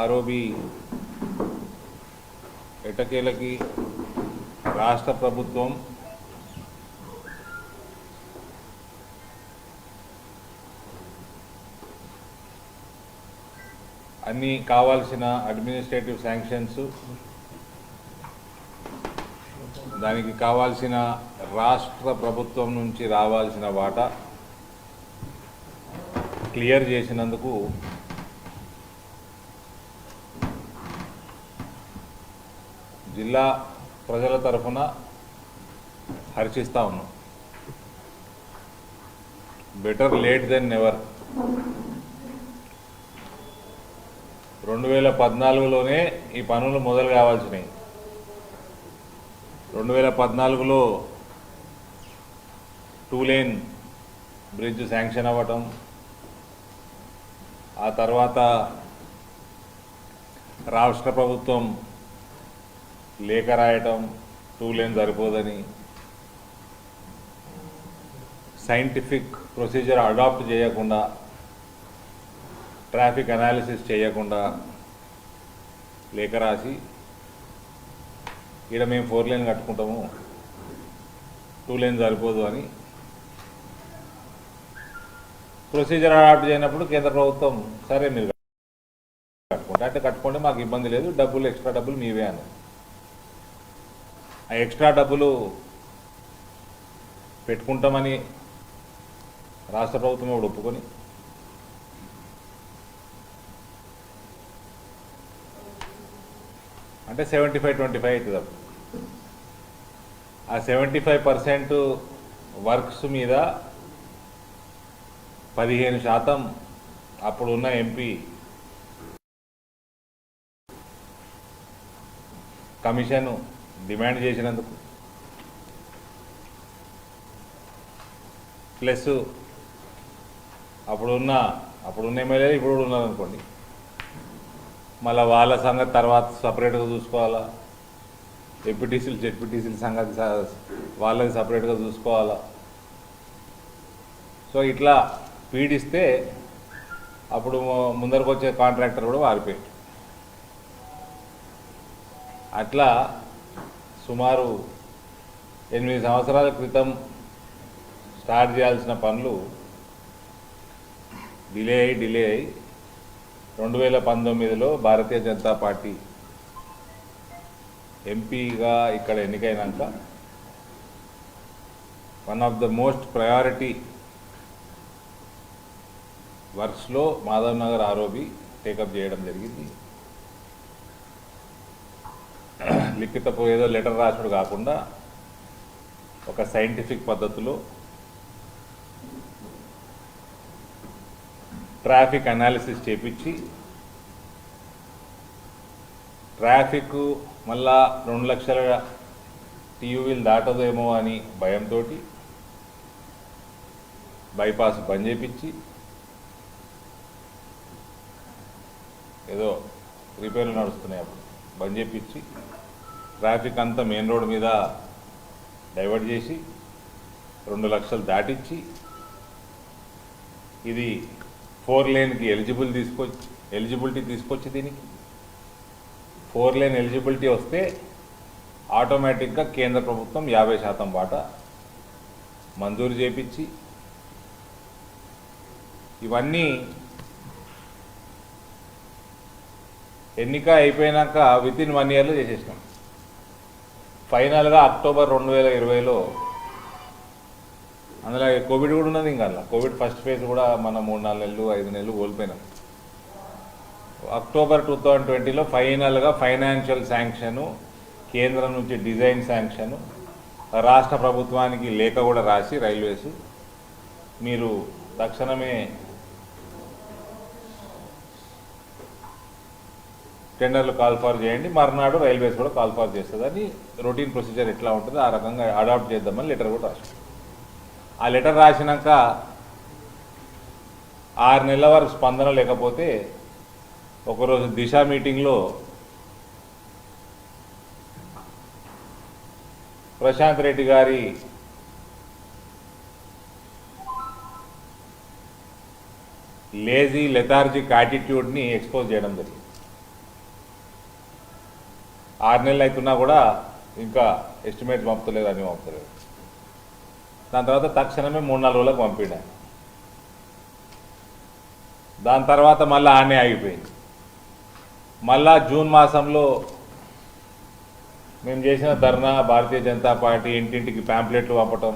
ఆరోబి ఎటకేలకి రాష్ట్ర ప్రభుత్వం అన్ని కావాల్సిన అడ్మినిస్ట్రేటివ్ శాంక్షన్స్, దానికి కావాల్సిన రాష్ట్ర ప్రభుత్వం నుంచి రావాల్సిన వాటా క్లియర్ చేసినందుకు జిల్లా ప్రజల తరఫున హర్షిస్తా ఉన్నాం. Better late than never. 2014లోనే ఈ పనులు మొదలు కావాల్సినవి. 2014లో 2 లేన్ బ్రిడ్జ్ శాంక్షన్ అవ్వటం, ఆ తర్వాత రాష్ట్ర ప్రభుత్వం లేఖ రాయటం 2 లేన్ సరిపోదని, సైంటిఫిక్ ప్రొసీజర్ అడాప్ట్ చేయకుండా, ట్రాఫిక్ అనాలిసిస్ చేయకుండా లేఖ రాసి ఇక్కడ మేము 4 లేన్ కట్టుకుంటాము, 2 లేన్ సరిపోదు అని ప్రొసీజర్ అడాప్ట్ చేయనప్పుడు కేంద్ర ప్రభుత్వం సరే మీరు కట్టుకుంటే అంటే కట్టుకుంటే మాకు ఇబ్బంది లేదు, డబ్బులు ఎక్స్ట్రా డబ్బులు మీవే అని. ఆ ఎక్స్ట్రా డబ్బులు పెట్టుకుంటామని రాష్ట్ర ప్రభుత్వం కూడా ఒప్పుకొని అంటే 75-25 అవుతుంది. ఆ 75% వర్క్స్ మీద 15% అప్పుడున్న ఎంపీ కమిషన్ డిమాండ్ చేసినందుకు, ప్లస్ అప్పుడున్న ఎమ్మెల్యేలు ఇప్పుడు కూడా ఉన్నారనుకోండి, మళ్ళీ వాళ్ళ సంగతి తర్వాత సపరేట్గా చూసుకోవాలా, ఎంపీటీసీలు జెడ్పీటీసీల సంగతి వాళ్ళది సపరేట్గా చూసుకోవాలా. సో ఇట్లా పీడిస్తే అప్పుడు ముందరకు వచ్చే కాంట్రాక్టర్ కూడా వారిపోయాడు. అట్లా సుమారు 8 సంవత్సరాల క్రితం స్టార్ట్ చేయాల్సిన పనులు డిలే అయ్యి 2019లో భారతీయ జనతా పార్టీ ఎంపీగా ఇక్కడ ఎన్నికైనాక one of the most priority వర్క్స్లో మాధవ్ నగర్ ఆరోబి టేకప్ చేయడం జరిగింది. లిఖితపు ఏదో లెటర్ రాసుడు కాకుండా ఒక సైంటిఫిక్ పద్ధతిలో ట్రాఫిక్ అనాలిసిస్ చేపించి, ట్రాఫిక్ మళ్ళా 2 లక్షల టీయూవీలు దాటదేమో అని భయంతో బైపాస్ బంద్ చేపించి, ఏదో రిపేర్లు నడుస్తున్నాయి అప్పుడు బంద్ చేపించి, ట్రాఫిక్ అంతా మెయిన్ రోడ్ మీద డైవర్ట్ చేసి 2 లక్షలు దాటించి, ఇది 4 లేన్కి ఎలిజిబిలిటీ తీసుకొచ్చి దీనికి 4 లేన్ ఎలిజిబిలిటీ వస్తే ఆటోమేటిక్గా కేంద్ర ప్రభుత్వం 50% వాటా మంజూరు చేపించి, ఇవన్నీ ఎన్నిక అయిపోయినాక వితిన్ 1 ఇయర్లో చేసేసినాం. ఫైనల్గా అక్టోబర్ 2020లో, అందులో కోవిడ్ కూడా ఉన్నది. ఇంకా కోవిడ్ ఫస్ట్ ఫేజ్ కూడా మనం 3-4 నెలలు 5 నెలలు కోల్పోయినాం. అక్టోబర్ 2020లో ఫైనల్గా ఫైనాన్షియల్ శాంక్షను, కేంద్రం నుంచి డిజైన్ శాంక్షను, రాష్ట్ర ప్రభుత్వానికి లేఖ కూడా రాసి రైల్వేస్ మీరు తక్షణమే టెండర్లు కాల్ ఫార్ చేయండి, మర్నాడు రైల్వేస్ కూడా కాల్ ఫార్ చేస్తుందని రొటీన్ ప్రొసీజర్ ఎట్లా ఉంటుందో ఆ రకంగా అడాప్ట్ చేద్దామని లెటర్ కూడా రాసి, ఆ లెటర్ రాసినాక 6 నెలల వరకు స్పందన లేకపోతే ఒకరోజు దిశ మీటింగ్లో ప్రశాంత్ రెడ్డి గారి లేజీ లెథార్జిక్ యాటిట్యూడ్ని ఎక్స్పోజ్ చేయడం జరిగింది. 6 నెలలు అవుతున్నా కూడా ఇంకా ఎస్టిమేట్స్ పంపుతలేదు, అన్నీ పంపుతలేదు. దాని తర్వాత తక్షణమే 3-4 రోజులకు పంపిండా. దాని తర్వాత మళ్ళీ ఆనే ఆగిపోయింది. మళ్ళా జూన్ మాసంలో మేము చేసిన ధర్నా, భారతీయ జనతా పార్టీ ఇంటింటికి ప్యాంప్లెట్లు పంపటం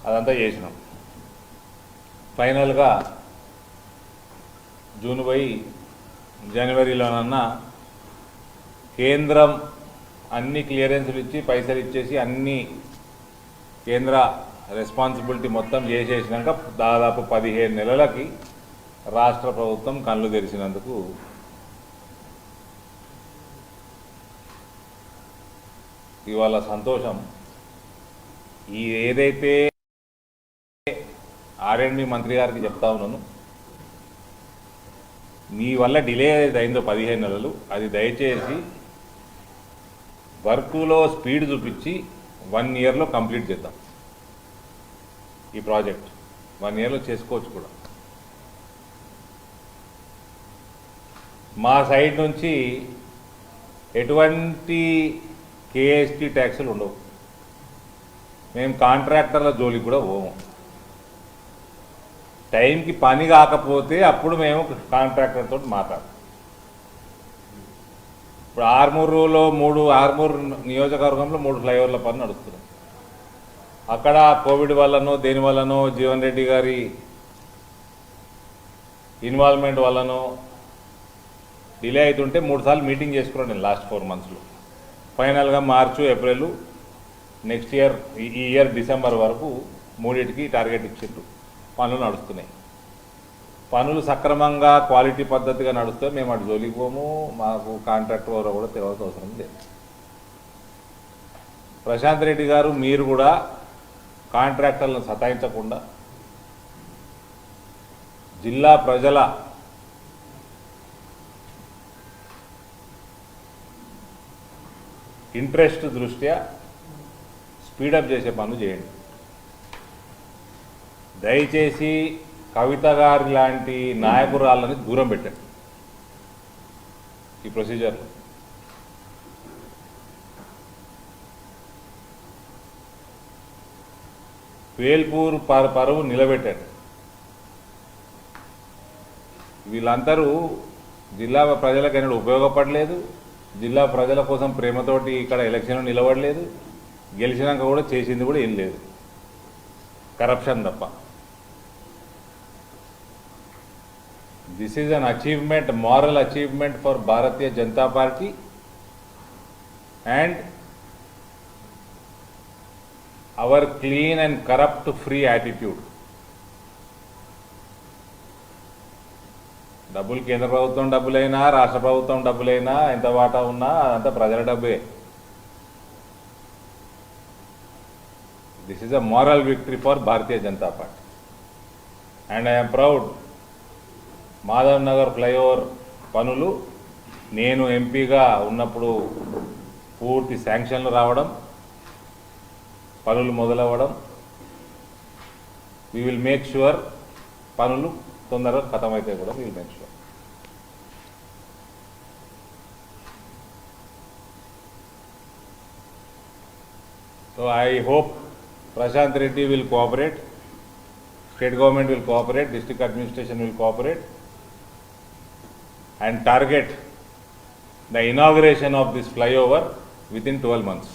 అదంతా చేసినాం. ఫైనల్గా జూన్ పోయి జనవరిలోనన్నా కేంద్రం అన్ని క్లియరెన్స్లు ఇచ్చి పైసలు ఇచ్చేసి అన్ని కేంద్ర రెస్పాన్సిబిలిటీ మొత్తం చేసేసినాక దాదాపు 15 నెలలకి రాష్ట్ర ప్రభుత్వం కళ్ళు తెరిచినందుకు ఇవాళ సంతోషం. ఈ ఏదైతే ఆర్ఎండ్బి మంత్రి గారికి చెప్తా ఉన్నాను, మీ వల్ల డిలే అయిందో 15 నెలలు, అది దయచేసి వర్కులో స్పీడ్ చూపించి 1 ఇయర్లో కంప్లీట్ చేద్దాం. ఈ ప్రాజెక్ట్ 1 ఇయర్లో చేసుకోవచ్చు కూడా. మా సైడ్ నుంచి ఎటువంటి కేఎస్టీ ట్యాక్సులు ఉండవు. మేము కాంట్రాక్టర్ల జోలికి కూడా పోము. టైంకి పని కాకపోతే అప్పుడు మేము కాంట్రాక్టర్తో మాట్లాడతాం. ఇప్పుడు ఆర్మూరులో ఆర్మూరు నియోజకవర్గంలో 3 ఫ్లైఓవర్ల పని నడుస్తున్నాయి. అక్కడ కోవిడ్ వల్లనో దేని వల్లనో జీవన్ రెడ్డి గారి ఇన్వాల్వ్మెంట్ వల్లనో డిలే అవుతుంటే 3 సార్లు మీటింగ్ చేసుకున్నాను నేను లాస్ట్ 4 మంత్స్లో. ఫైనల్గా మార్చు, ఏప్రిల్, నెక్స్ట్ ఇయర్ ఈ ఇయర్ డిసెంబర్ వరకు 3టికి టార్గెట్ ఇచ్చిండ్రు. పనులు నడుస్తున్నాయి. పనులు సక్రమంగా క్వాలిటీ పద్ధతిగా నడుస్తే మేము అటు జోలికి పోము. మాకు కాంట్రాక్టర్ ఎవరో కూడా తెలియాల్సిన అవసరం లేదు. ప్రశాంత్ రెడ్డి గారు, మీరు కూడా కాంట్రాక్టర్లను సతాయించకుండా జిల్లా ప్రజల ఇంట్రెస్ట్ దృష్ట్యా స్పీడప్ చేసే పనులు చేయండి. దయచేసి కవిత గారి లాంటి నాయకురాళ్ళని దూరం పెట్టండి ఈ ప్రొసీజర్లో. వేల్పూర్ పరువు నిలబెట్టండి. వీళ్ళందరూ జిల్లా ప్రజలకైనా ఉపయోగపడలేదు. జిల్లా ప్రజల కోసం ప్రేమతోటి ఇక్కడ ఎలక్షన్ నిలబడలేదు. గెలిచినాక కూడా చేసింది కూడా ఏం లేదు, కరప్షన్ తప్ప. This is an achievement, moral achievement for Bharatiya Janata party and hour clean and corrupt free attitude. డబ్బులు కేంద్ర ప్రభుత్వం డబ్బులైనా రాష్ట్ర ప్రభుత్వం డబ్బులైనా ఎంత వాటా ఉన్నా అదంతా ప్రజల డబ్బే. This is a moral victory for Bharatiya Janata party and I'm proud. Madhav Nagar flyover పనులు నేను ఎంపీగా ఉన్నప్పుడు పూర్తి శాంక్షన్లు రావడం, పనులు మొదలవ్వడం. వీ విల్ మేక్ ష్యూర్ పనులు తొందరగా ఖతమైతే కూడా we will make sure. So I hope Prashant Reddy will cooperate, state government will cooperate, district administration will cooperate and target the inauguration of this flyover within 12 months.